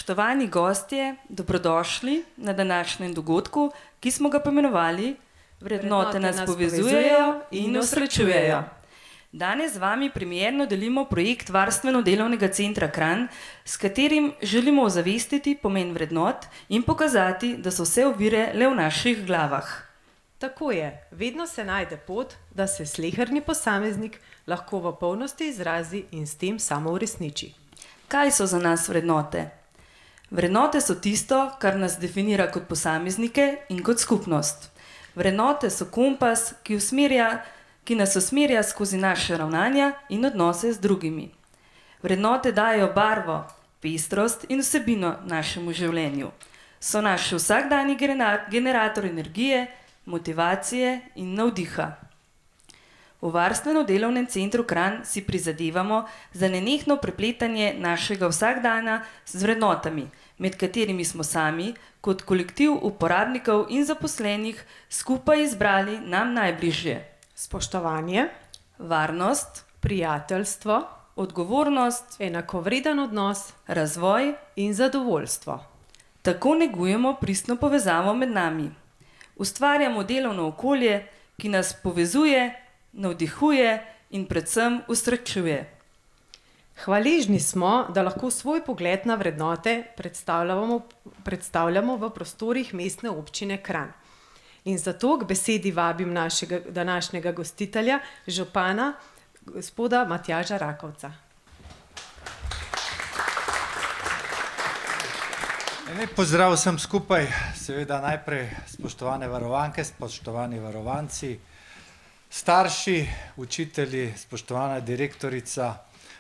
Spoštovani gostje, dobrodošli na današnjem dogodku, ki smo ga poimenovali Vrednote nas povezujejo in osrečujejo. Danes z vami premierno delimo projekt Varstveno-delovnega centra Kranj, s katerim želimo ozavestiti pomen vrednot in pokazati, da so vse ovire le v naših glavah. Tako je, vedno se najde pot, da se sleherni posameznik lahko v polnosti izrazi in s tem samo uresniči. Kaj so za nas vrednote? Vrednote so tisto, kar nas definira kot posameznike in kot skupnost. Vrednote so kompas, ki nas usmerja skozi naše ravnanja in odnose z drugimi. Vrednote dajo barvo, pestrost in vsebino našemu življenju. So naš vsakdanji generator energije, motivacije in navdiha. V Varstveno-delovnem centru Kranj si prizadevamo za nenehno prepletanje našega vsakdana z vrednotami, med katerimi smo sami, kot kolektiv uporabnikov in zaposlenih, skupaj izbrali nam najbližje. Spoštovanje, Varnost, prijateljstvo, odgovornost, enakovreden odnos razvoj. in zadovoljstvo. Tako negujemo pristno povezavo med nami. Ustvarjamo delovno okolje, ki nas povezuje, navdihuje in predvsem osrečuje. Hvaležni smo, da lahko svoj pogled na vrednote predstavljamo v prostorih Mestne občine Kranj. In zato k besedi vabim našega današnjega gostitelja, župana, gospoda Matjaža Rakovca. Lep pozdrav vsem skupaj, seveda najprej spoštovane varovanke, spoštovani varovanci, starši, učitelji, spoštovana direktorica.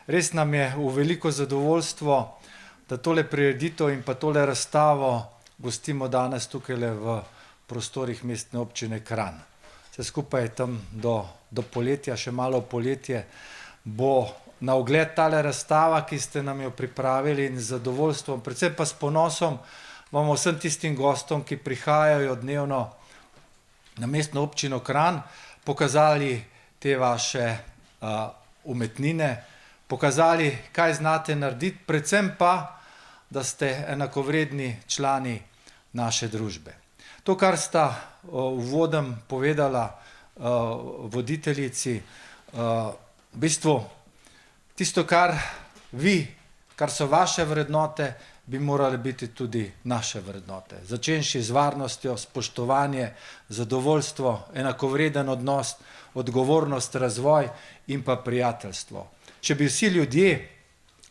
Res nam je v veliko zadovoljstvo, da tole prireditev in pa tole razstavo gostimo danes tukaj v prostorih Mestne občine Kranj. Vse skupaj tam do poletja, še malo poletje, bo na ogled tale razstava, ki ste nam jo pripravili in z zadovoljstvom, predvsem pa s ponosom bomo vsem tistim gostom, ki prihajajo dnevno na Mestno občino Kranj, pokazali te vaše umetnine, pokazali, kaj znate narediti, predvsem pa, da ste enakovredni člani naše družbe. To, kar sta uvodom povedala voditeljici, v bistvu tisto, kar so vaše vrednote, bi morale biti tudi naše vrednote. Začenši z varnostjo, spoštovanje, zadovoljstvo, enakovreden odnos, odgovornost, razvoj in pa prijateljstvo. Če bi vsi ljudje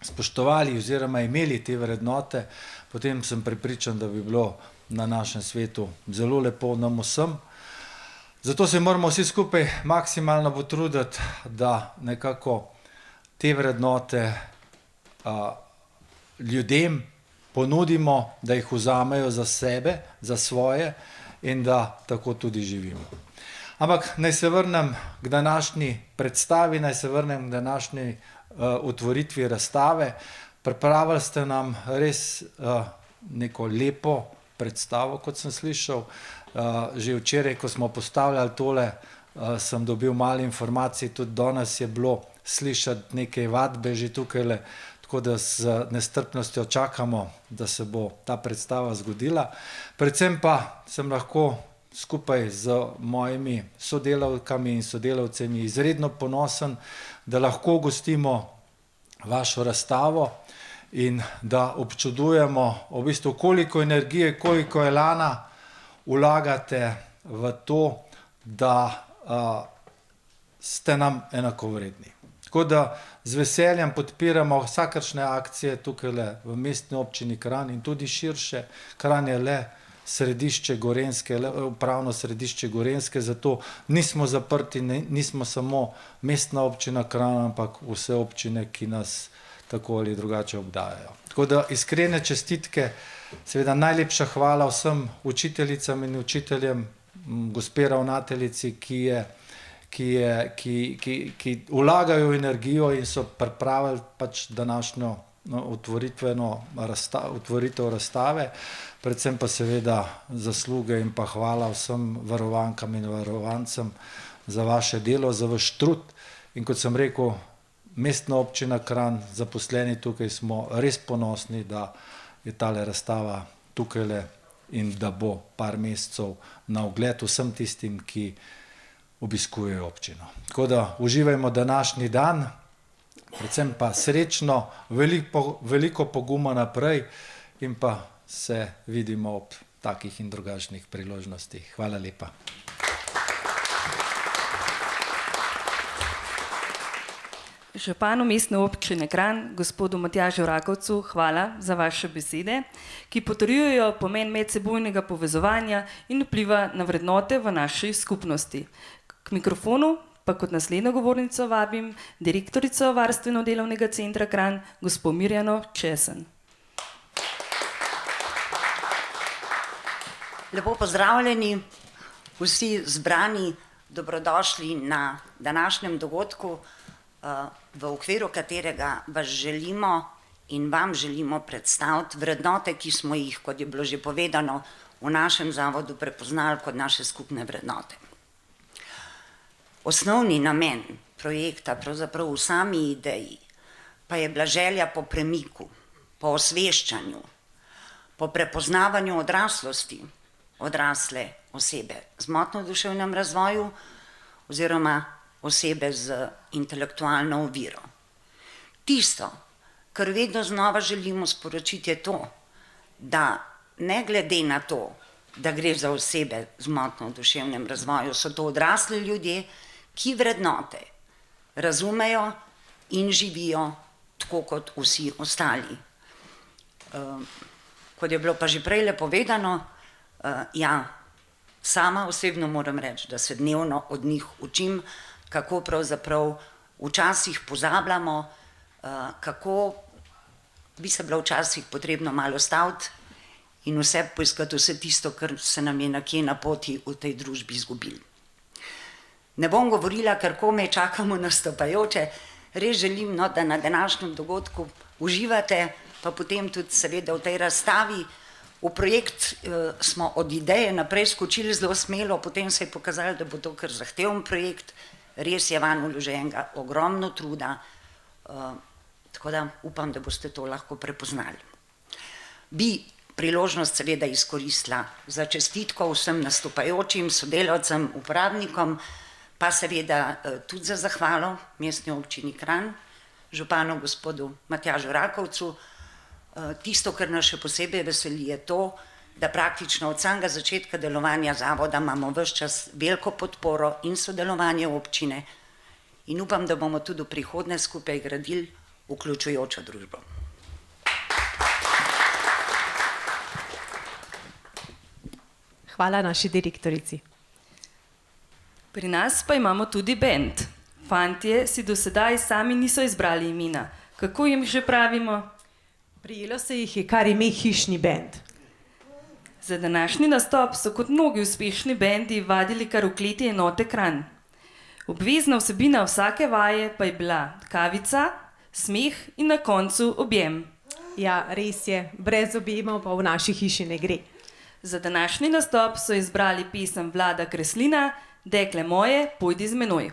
spoštovali oziroma imeli te vrednote, potem sem prepričan, da bi bilo na našem svetu zelo lepo nam vsem. Zato se moramo vsi skupaj maksimalno potruditi, da nekako te vrednote ljudem ponudimo, da jih vzamejo za sebe, za svoje in da tako tudi živimo. Ampak naj se vrnem k današnji predstavi, naj se vrnem k današnji otvoritvi razstave. Pripravili ste nam res neko lepo predstavo, kot sem slišal. Že včeraj, ko smo postavljali tole, sem dobil malo informacij, tudi danes je bilo slišati nekaj vadbe že tukaj, tako da z nestrpnostjo čakamo, da se bo ta predstava zgodila. Predvsem pa sem lahko skupaj z mojimi sodelavkami in sodelavcemi izredno ponosen, da lahko gostimo vašo razstavo in da občudujemo v bistvu, koliko energije, koliko elana vlagate v to, da ste nam enakovredni. Tako da z veseljem podpiramo vsakršne akcije tukaj v Mestni občini Kranj in tudi širše. Kranj je le središče Gorenjske, le upravno središče Gorenjske, zato nismo zaprti, nismo samo Mestna občina Kranj, ampak vse občine, ki nas tako ali drugače obdajajo. Tako da iskrene čestitke, seveda najlepša hvala vsem učiteljicam in učiteljem, gospe ravnateljici, ki vlagajo energijo in so pripravili pač današnjo otvoritev razstave, predvsem pa seveda zasluge in pa hvala vsem varovankam in varovancem za vaše delo, za vaš trud. In kot sem rekel, Mestna občina Kranj, zaposleni tukaj smo res ponosni, da je tale razstava tukajle in da bo par mesecev na ogled vsem tistim, ki obiskujejo občino. Tako da uživajmo današnji dan, predvsem pa srečno, veliko poguma naprej in pa se vidimo ob takih in drugačnih priložnostih. Hvala lepa. Županu Mestne občine Kranj, gospodu Matjažu Rakovcu, hvala za vaše besede, ki potrjujejo pomen medsebojnega povezovanja in vpliva na vrednote v naši skupnosti. K mikrofonu pa kot naslednjo govornico vabim direktorico Varstveno-delovnega centra Kranj, gospod Mirjano Česen. Lepo pozdravljeni, vsi zbrani, dobrodošli na današnjem dogodku, v okviru katerega vas želimo in vam želimo predstaviti vrednote, ki smo jih, kot je bilo že povedano, v našem zavodu prepoznali kot naše skupne vrednote. Osnovni namen projekta, pravzaprav v sami ideji, pa je bila želja po premiku, po osveščanju, po prepoznavanju odraslosti, odrasle osebe z motnjo v duševnem razvoju oziroma osebe z intelektualno oviro. Tisto, kar vedno znova želimo sporočiti, je to, da ne glede na to, da gre za osebe z motnjo v duševnem razvoju, so to odrasli ljudje, ki vrednote razumejo in živijo tako kot vsi ostali. Kot je bilo pa že prej povedano, sama osebno moram reči, da se dnevno od njih učim, kako pravzaprav včasih pozabljamo, kako bi se bilo včasih potrebno malo staviti in vse poiskati vse tisto, kar se nam je nekje na poti v tej družbi izgubili. Ne bom govorila, ker komaj čakamo nastopajoče, res želim, da na današnjem dogodku uživate, pa potem tudi seveda v tej razstavi. V projekt smo od ideje naprej skočili zelo smelo, potem se je pokazalo, da bo to kar zahteven projekt, res je vanj vloženega ogromno truda, tako da upam, da boste to lahko prepoznali. Bi priložnost seveda izkoristila za čestitko vsem nastopajočim, sodelavcem, uporabnikom, pa seveda tudi za zahvalo Mestni občini Kranj, županu gospodu Matjažu Rakovcu. Tisto, kar nas še posebej veseli, je to, da praktično od samega začetka delovanja zavoda imamo ves čas veliko podporo in sodelovanje občine in upam, da bomo tudi v prihodnje skupaj gradili vključujočo družbo. Hvala naši direktorici. Pri nas pa imamo tudi bend. Fantje si do sedaj sami niso izbrali imena. Kako jim že pravimo? Prijelo se jih je kar ime Hišni bend. Za današnji nastop so kot mnogi uspešni bendi vadili kar v kleti enote Kranj. Obvezna vsebina vsake vaje pa je bila kavica, smeh in na koncu objem. Ja, res je, brez objemov pa v naši hiši ne gre. Za današnji nastop so izbrali pesem Vlada Kreslina Dekle moje, pojdi z menoj.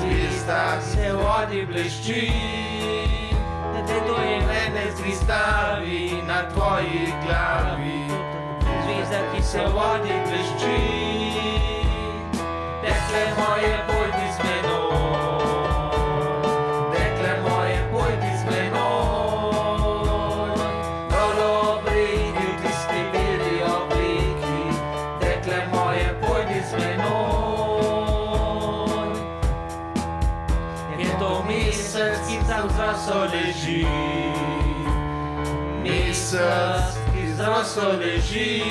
Zvezda se vodi blešči, da te to imene zvistavi na tvoji glavi. Zvezda, ki se vodi blešči, dekle moje, pojdi z menoj. leži. Mesec, ki zrasel leži,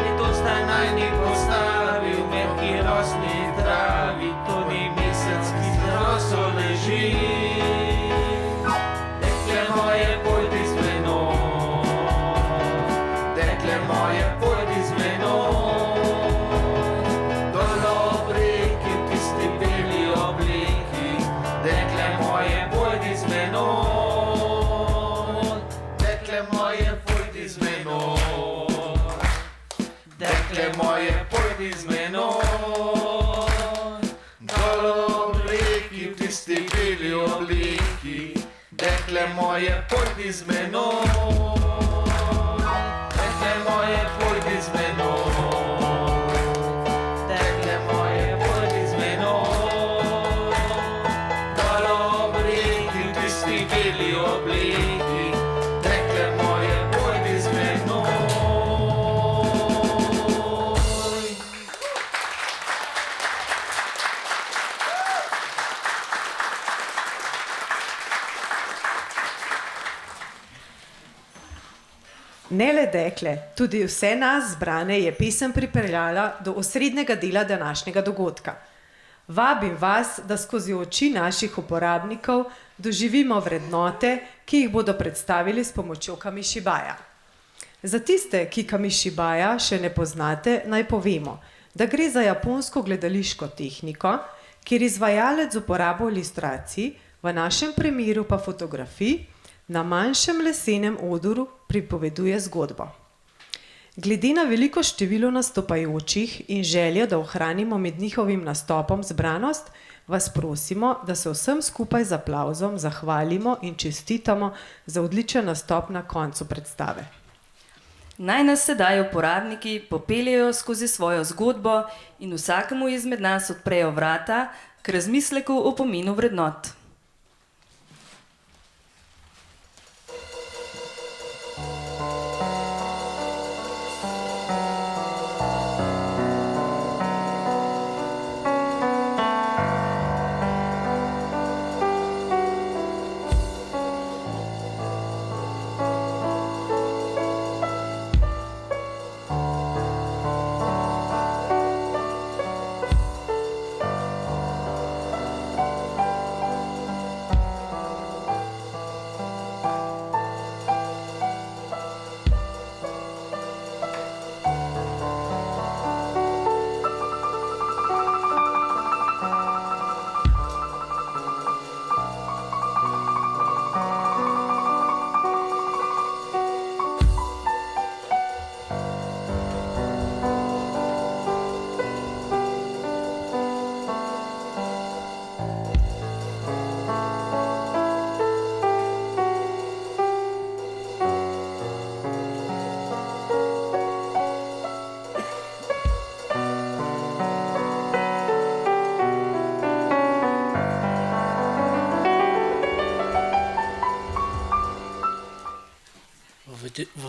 letos ta naj ni postavil mehki rosni travi. To ni mesec, ki zrasel leži. Dekle moje, pojdi z menoj, dekle moje, pojdi z menoj, dol ob reki v tisti beli obleki. Dekle moje, pojdi z menoj, dekle moje, pojdi z menoj, dekle moje, pojdi z menoj, dol ob reki v tisti beli obleki. Dekle moje, pojdi z menoj, dekle moje, pojdi z menoj, dekle moje, pojdi z menoj, dol ob reki v tisti beli obleki. Dekle moje, pojdi z menoj. Ne le dekle, tudi vse nas zbrane je pesem pripeljala do osrednjega dela današnjega dogodka. Vabim vas, da skozi oči naših uporabnikov doživimo vrednote, ki jih bodo predstavili s pomočjo kamishibaja. Za tiste, ki kamishibaja še ne poznate, naj povemo, da gre za japonsko gledališko tehniko, kjer izvajalec z uporabo ilustracij, v našem primeru pa fotografij, na manjšem lesenem odru pripoveduje zgodbo. Glede na veliko število nastopajočih in željo, da ohranimo med njihovim nastopom zbranost, vas prosimo, da se vsem skupaj z aplavzom zahvalimo in čestitamo za odličen nastop na koncu predstave. Naj nas sedaj uporabniki popeljejo skozi svojo zgodbo in vsakemu izmed nas odprejo vrata k razmisleku o pomenu vrednot.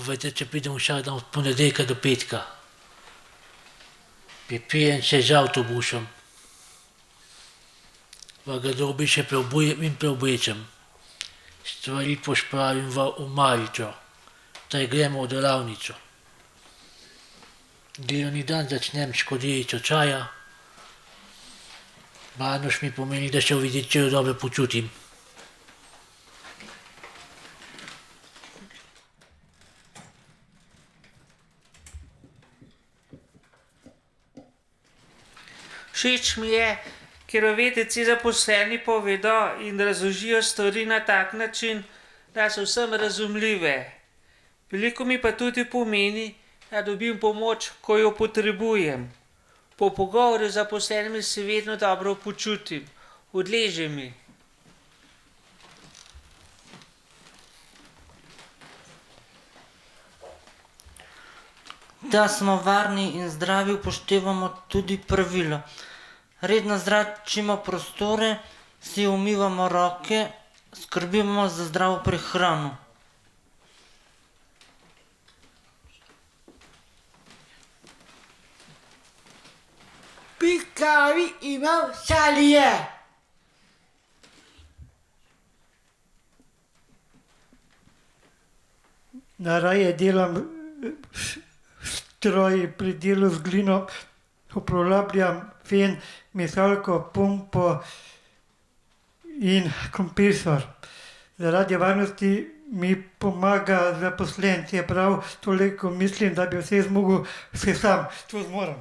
Vete, če pridem vsak dan od ponedeljka do petka, pripijem se z avtobusom, v garderobi še preobujem in preoblečem, stvari pospravim v omarico, ter gremo v delavnico. Delovni dan začnem s skodelico čaja, varnost mi pomeni, da se v večeru dobro počutim. Všeč mi je, ker vedeci zaposleni povedo in razložijo stvari na tak način, da so vsem razumljive. Veliko mi pa tudi pomeni, da dobim pomoč, ko jo potrebujem. Po pogovoru z zaposlenimi se vedno dobro počutim, odleže mi. Da smo varni in zdravi, upoštevamo tudi pravila. Redno zračimo prostore, si umivamo roke, skrbimo za zdravo prehrano. Pikavi ima šalije. Najraje delam stroj pri delu z glino, uporabljam fen, mesalko, pumpo in kompresor. Zaradi varnosti mi pomaga zaposlen, čeprav toliko mislim, da bi vse zmogel vse sam. To zmorem.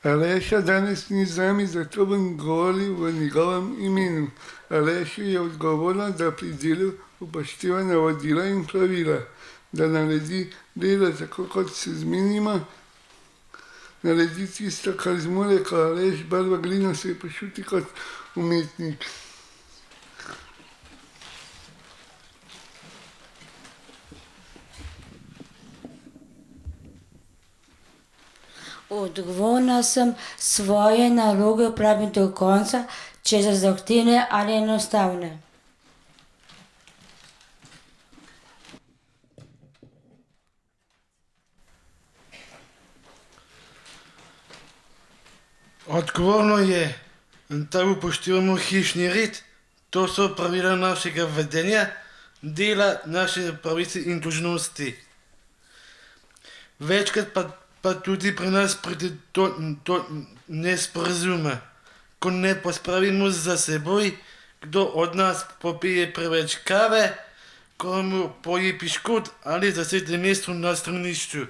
Aleša danes ni z nami, zato bom govoril v njegovem imenu. Aleša je odgovorna, da pri delu upošteva navodila in pravila, da naredi delo tako, kot se zmenimo, naredi tisto, kar zmore, ko Aleš barva glino, se počuti kot umetnik. Odgovorna sem, svoje naloge opravim do konca, če so zahtevne ali enostavne. Odgovorno je, da upoštevamo hišni red, to so pravila našega vedenja, dela, naše pravice in dolžnosti. Večkrat pa tudi pri nas pride do nesporazuma, ko ne pospravimo za seboj, kdo od nas popije preveč kave, komu poje piškot ali zasede mesto na stranišču.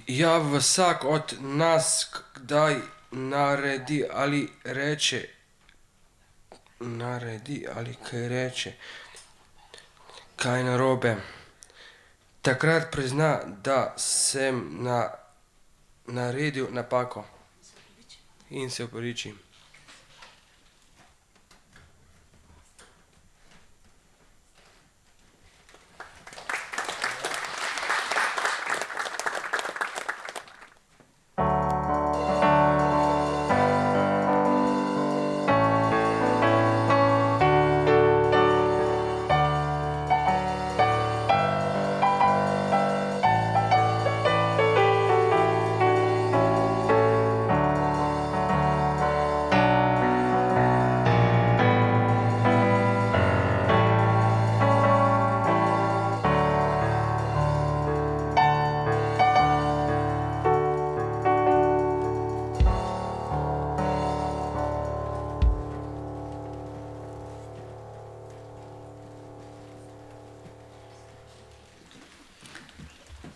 Ja, vsak od nas kdaj naredi ali kaj reče, kaj narobe. Takrat prizna, da sem naredil napako in se opraviči.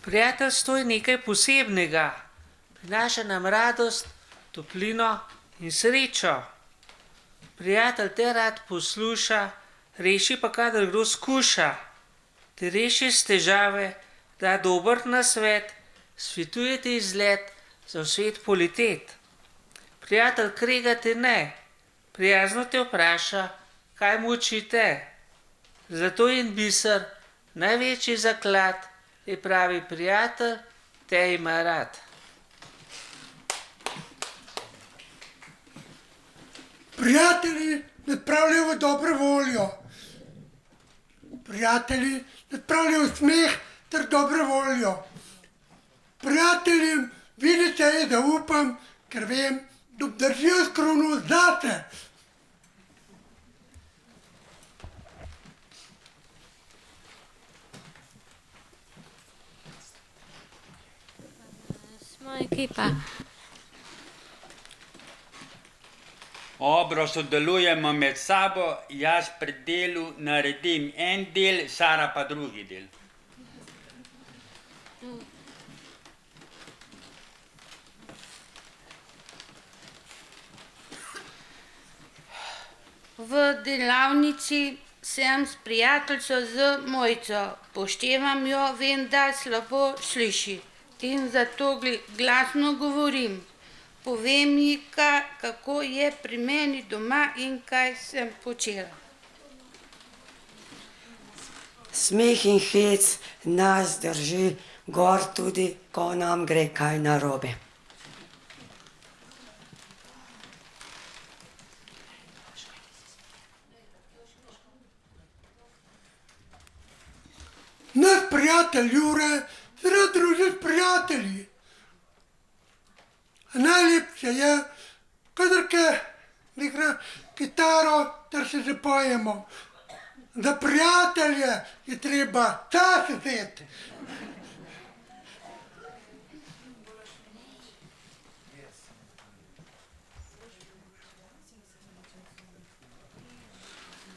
Prijateljstvo je nekaj posebnega, prinaša nam radost, toplino in srečo. Prijatelj te rad posluša, reši pa kadar kdo skuša. Te reši s težave, da dober nasvet, svetuje ti izlet za v svet politet. Prijatelj krega te ne, prijazno te vpraša, kaj muči te. Zato in biser, največji zaklad, je pravi prijatelj, te ima rad. Prijatelji odpravljajo v dobro voljo. Prijatelji odpravljajo smeh ter dobro voljo. Prijateljem vidite je, da upam, ker vem, da obdržijo skrono zate. Smo ekipa. Dobro sodelujemo med sabo, jaz pri delu naredim en del, Sara pa drugi del. V delavnici sem s prijateljico z Mojco. Poštevam jo, vem, da slabo sliši in zato glasno govorim. Povem ji, kako je pri meni doma in kaj sem počela. Smeh in hec nas drži gor tudi, ko nam gre kaj narobe. Naš prijatelj Jure se rad druži s prijatelji. Najlepše je, kadar igra kitaro, ter se zapojemo. Za prijatelje je treba čas vzeti.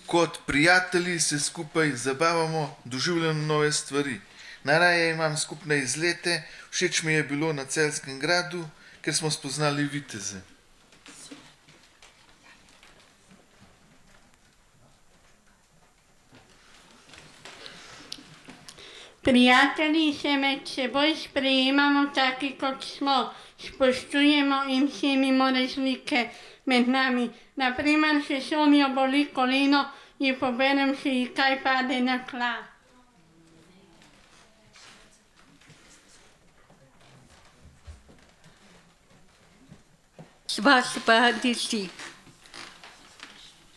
Kot prijatelji se skupaj zabavamo, doživljamo nove stvari. Najraje imam skupne izlete, všeč mi je bilo na Celjskem gradu, ker smo spoznali viteze. Prijatelji se med seboj sprejemamo taki, kot smo, spoštujemo in cenimo razlike med nami. Naprimer, če Sonjo boli koleno, ji poberem, če ji kaj pade na tla. Sva spadici.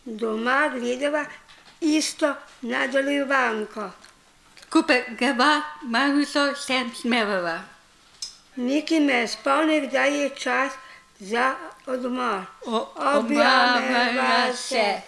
Doma gledava isto nadaljevanko. Skupaj greva, malo se smevava. Nekaj me spomni, da je čas za odmor. Objavljava se.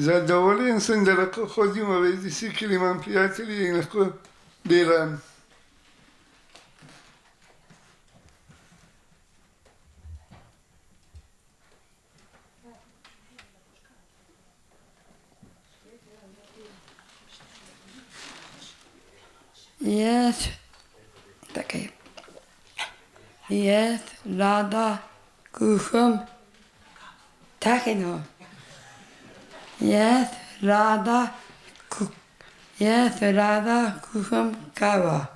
Zadovoljen sem, da lahko hodim v vezi, ker imam prijatelje in lahko delam. Jaz rada kuham tahino. Jaz rada kuham kavo.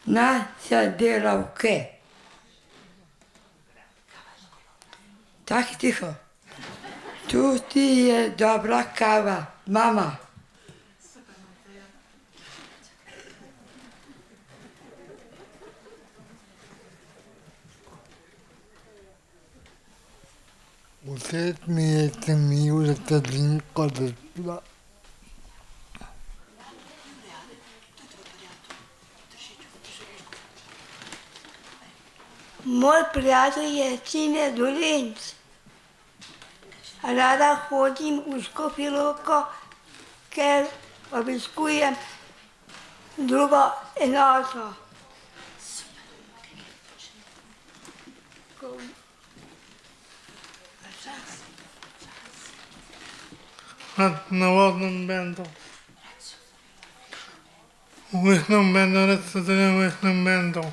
Naše delavke. Tako tiho. Tu ti je dobra kava, mama. Všeč mi je temil steklenico drsla. Moj prijatelj je Cine Dolenc. Rada hodim v Škofjo Loko, ker obiskujem drugo enoto. Na vodnem bendu. Ušnem bendo, da se delam ušnem bendo.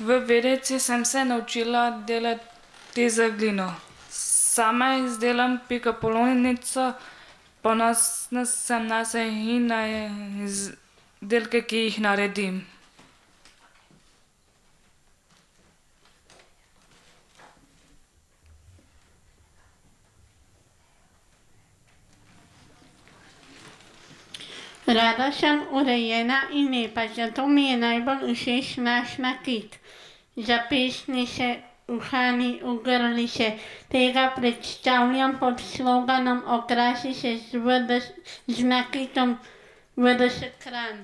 V Vedeci sem se naučila delati z glino. Sama izdelam pikapolonico, ponosna sem nase in na izdelke, ki jih naredim. Rada sem urejena in lepa, zato mi je najbolj všeč naš nakit. Zapestnice, uhani, ogrlice, tega predstavljam pod sloganom Okrasi se z nakitom VDS Kranj.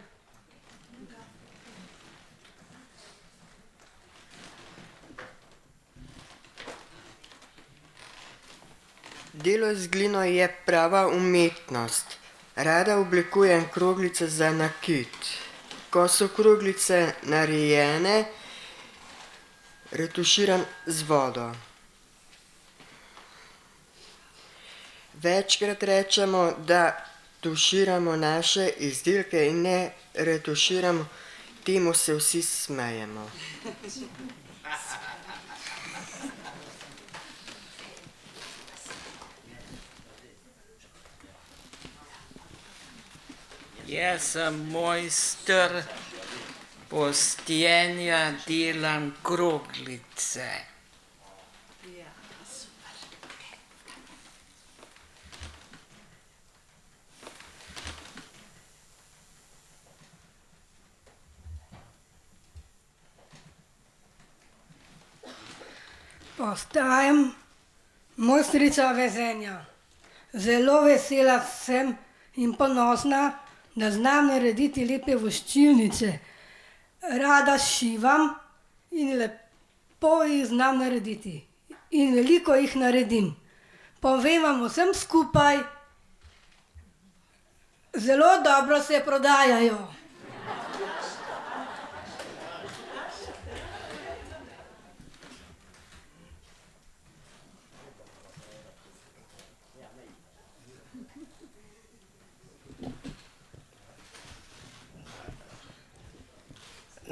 Delo z glino je prava umetnost. Rada oblikujem kroglice za nakit. Ko so kroglice narejene, retuširam z vodo. Večkrat rečemo, da tuširamo naše izdelke in ne retuširamo, temu se vsi smejemo. Jaz sem mojster postenja, delam kroglice. Postajam mojstrica vezenja. Zelo vesela sem in ponosna, da znam narediti lepe voščilnice. Rada šivam in lepo jih znam narediti. In veliko jih naredim. Povem vam vsem skupaj, zelo dobro se prodajajo.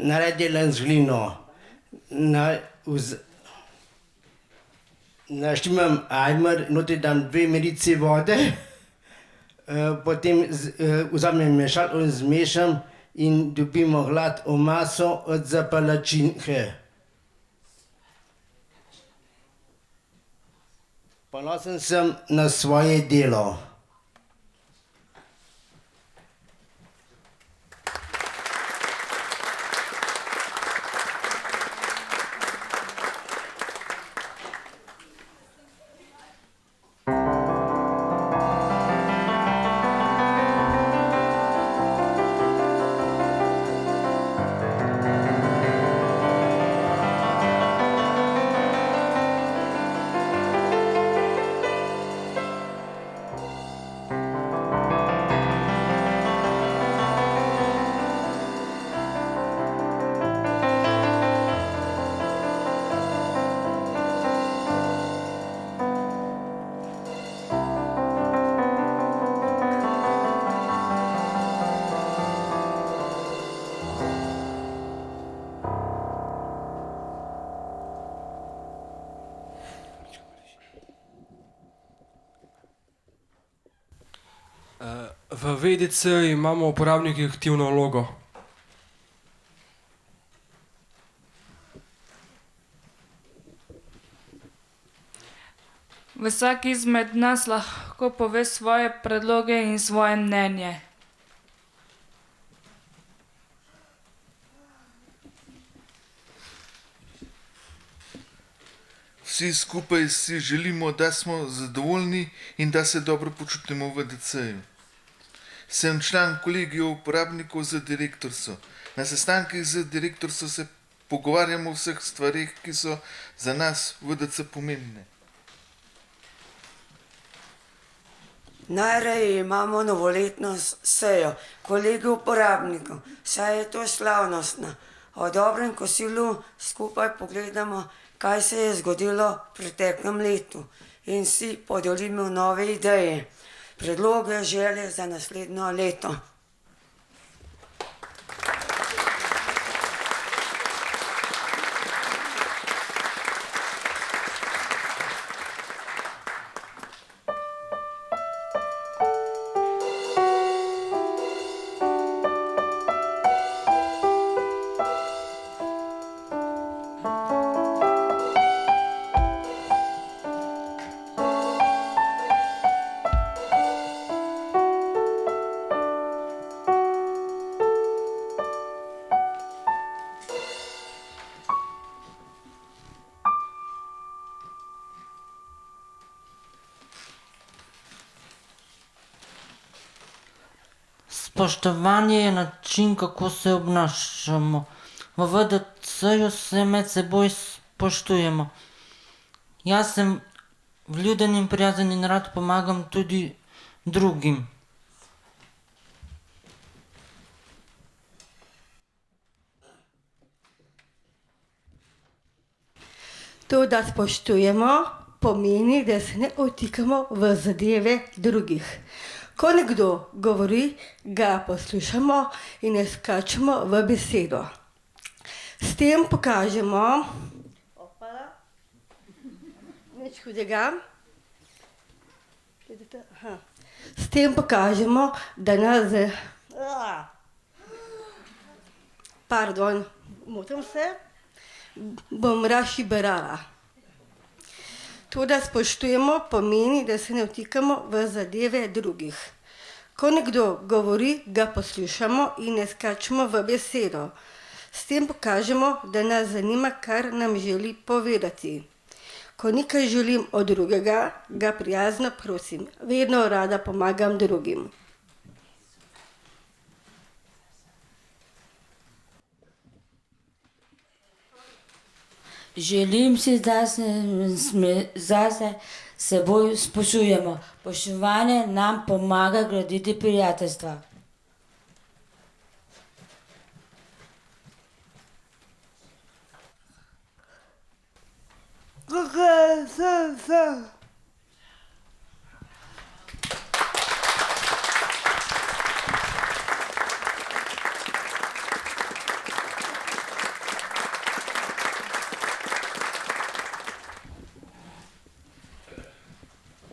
Naredila z glino. Naštimam ajmer, notri dam 2 merici vode, potem vzamem mešalko in zmešam in dobimo gladko maso za palačinke. Ponosen sem na svoje delo. V VDC imamo uporabniki aktivno vlogo. Vsak izmed nas lahko pove svoje predloge in svoje mnenje. Vsi skupaj si želimo, da smo zadovoljni in da se dobro počutimo v VDC-ju. Sem član kolegija uporabnikov za direktorstvo. Na sestankih z direktorstvom se pogovarjamo o vseh stvarih, ki so za nas v VDC pomembne. Najraje imamo novoletno sejo, kolegi uporabnikov, saj je to slavnostna. O dobrem kosilu skupaj pogledamo, kaj se je zgodilo v preteklem letu in si podelimo nove ideje, predloge, želje za naslednjo leto. Spoštovanje je način, kako se obnašamo. V VDC-ju se med seboj spoštujemo. Jaz sem vljuden in prijazen in rad pomagam tudi drugim. To, da spoštujemo, pomeni, da se ne vtikamo v zadeve drugih. Ko nekdo govori, ga poslušamo in ne skačemo v besedo. S tem pokažemo, nič hudega. S tem pokažemo, da nas, pardon, motim se, bom razšiberala. To, da spoštujemo, pomeni, da se ne vtikamo v zadeve drugih. Ko nekdo govori, ga poslušamo in ne skačemo v besedo. S tem pokažemo, da nas zanima, kar nam želi povedati. Ko nekaj želim od drugega, ga prijazno prosim. Vedno rada pomagam drugim. Želim si, da se zase seboj spoštujemo. Spoštovanje nam pomaga graditi prijateljstva.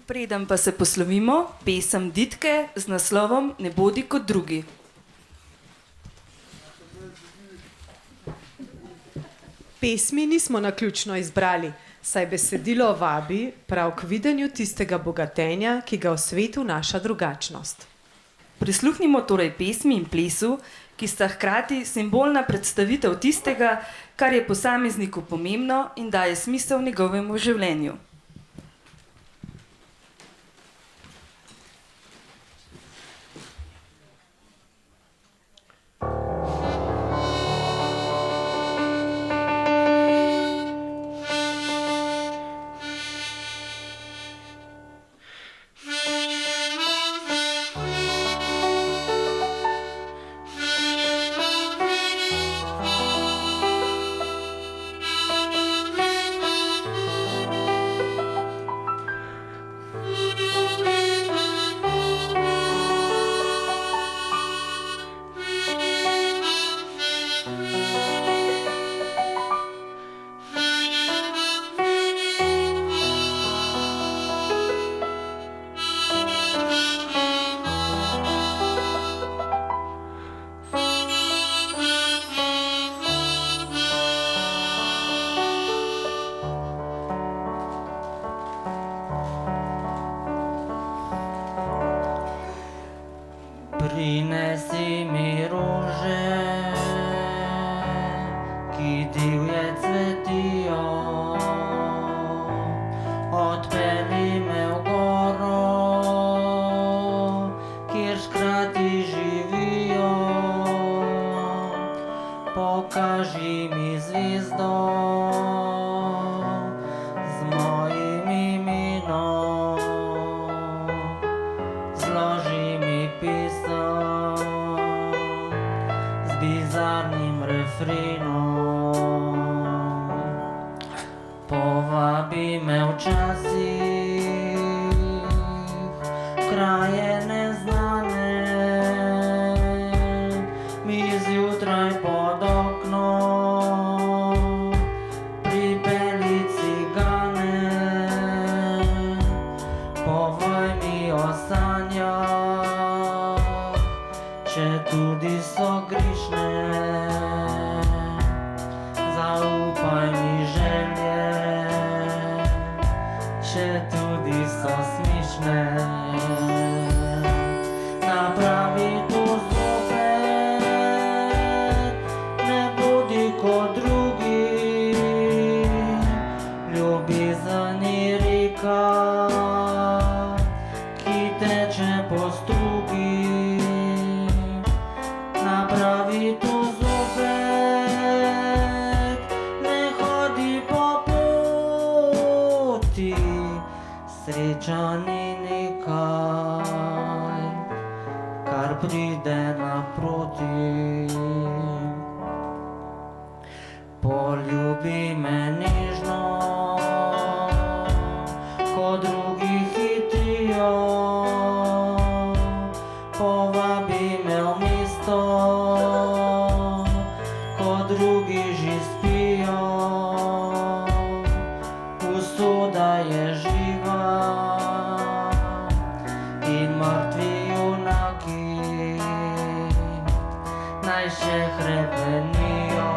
Preden pa se poslovimo, pesem Ditke z naslovom Ne bodi kot drugi. Pesmi nismo naključno izbrali, saj besedilo vabi prav k videnju tistega bogatenja, ki ga v svetu vnaša drugačnost. Prisluhnimo torej pesmi in plesu, ki sta hkrati simbolna predstavitev tistega, kar je posamezniku pomembno in daje smisel njegovemu življenju. vabi me včasih kraje neznane, mi zjutraj pod oknom pripelji cigane, povej mi o sanjah, če tudi so grišne, zaupaj mi želje, če tudi so smišne. Napravi to zopet, ne bodi kot drugi, ljubezen je reka, ki teče po strugi. Napravi to zopet, ne hodi po poti, sreča ni nekaj, kar pride naproti. Poljubi me nežno, ko drugi hitrijo, povabi me v mesto, ko drugi že spijo. Usoda je živa in mrtvi junaki naj še hrepenijo,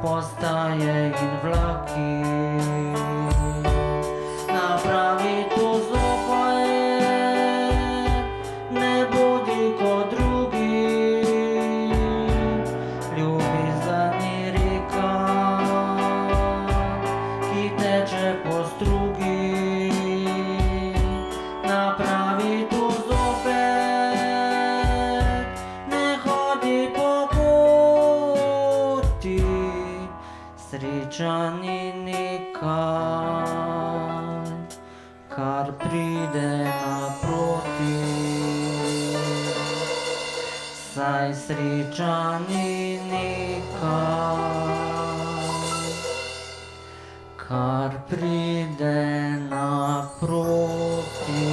postaje in vlaki. Napravi to zopet, ne bodi kot drugi, ljubezen je reka, ki teče po strugi. Napravi to zopet, ne hodi po poti, sreča ni nekaj, kar pride naproti. Saj sreča ni nekaj, kar pride naproti.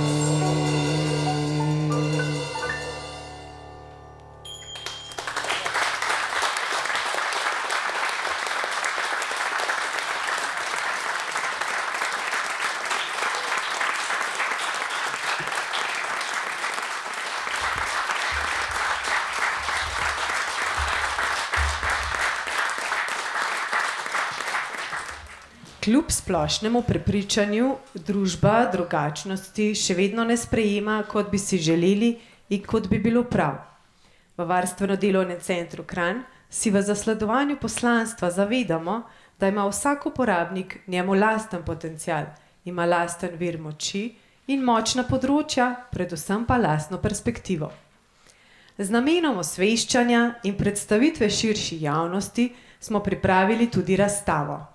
Kljub splošnemu prepričanju družba drugačnosti še vedno ne sprejema, kot bi si želeli in kot bi bilo prav. V Varstveno-delovnem centru Kranj si v zasledovanju poslanstva zavedamo, da ima vsak uporabnik njemu lasten potencial, ima lasten vir moči in močna področja, predvsem pa lastno perspektivo. Z namenom osveščanja in predstavitve širši javnosti smo pripravili tudi razstavo,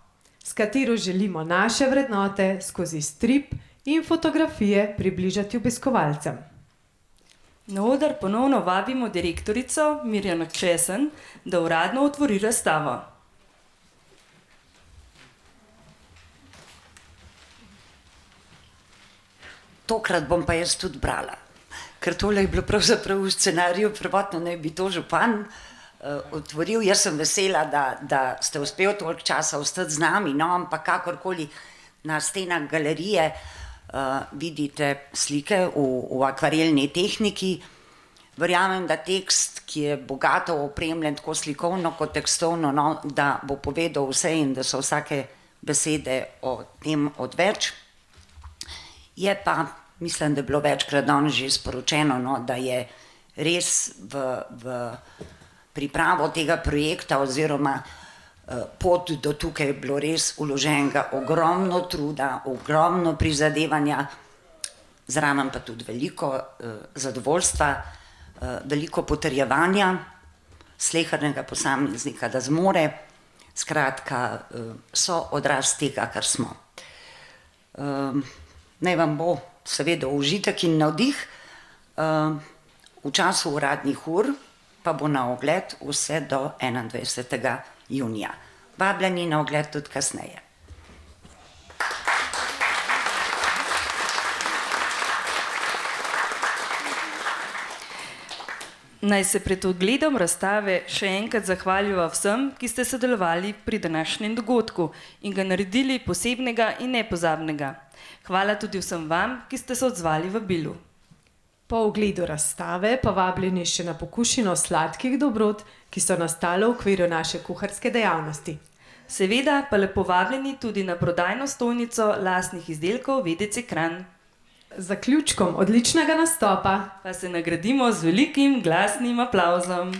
s katero želimo naše vrednote skozi strip in fotografije približati obiskovalcem. Na oder ponovno vabimo direktorico Mirjano Česen, da uradno otvori razstavo. Tokrat bom pa jaz tudi brala, ker tole je bilo pravzaprav v scenariju, prvotno naj bi to župan otvoril. Jaz sem vesela, da ste uspeli toliko časa ostati z nami, no, ampak kakorkoli na stenah galerije vidite slike v akvarelni tehniki. Verjamem, da tekst, ki je bogato opremljen tako slikovno kot tekstovno, no, da bo povedal vse in da so vsake besede o tem odveč. Je pa, mislim, da je bilo večkrat danes že sporočeno, no, da je res v pripravo tega projekta oziroma pot do tukaj je bilo res vloženega ogromno truda, ogromno prizadevanja, zraven pa tudi veliko zadovoljstva, veliko potrjevanja slehernega posameznika, da zmore, skratka, so odraz tega, kar smo. Naj vam bo seveda užitek in navdih, v času uradnih ur pa bo na ogled vse do 21. junija. Vabljeni na ogled tudi kasneje. Naj se pred ogledom razstave še enkrat zahvaljujem vsem, ki ste sodelovali pri današnjem dogodku in ga naredili posebnega in nepozabnega. Hvala tudi vsem vam, ki ste se odzvali vabilu. Po ogledu razstave pa vabljeni še na pokušino sladkih dobrot, ki so nastale v okviru naše kuharske dejavnosti. Seveda pa lepo vabljeni tudi na prodajno stojnico lastnih izdelkov VDC Kranj. Zaključkom odličnega nastopa pa se nagradimo z velikim glasnim aplavzom.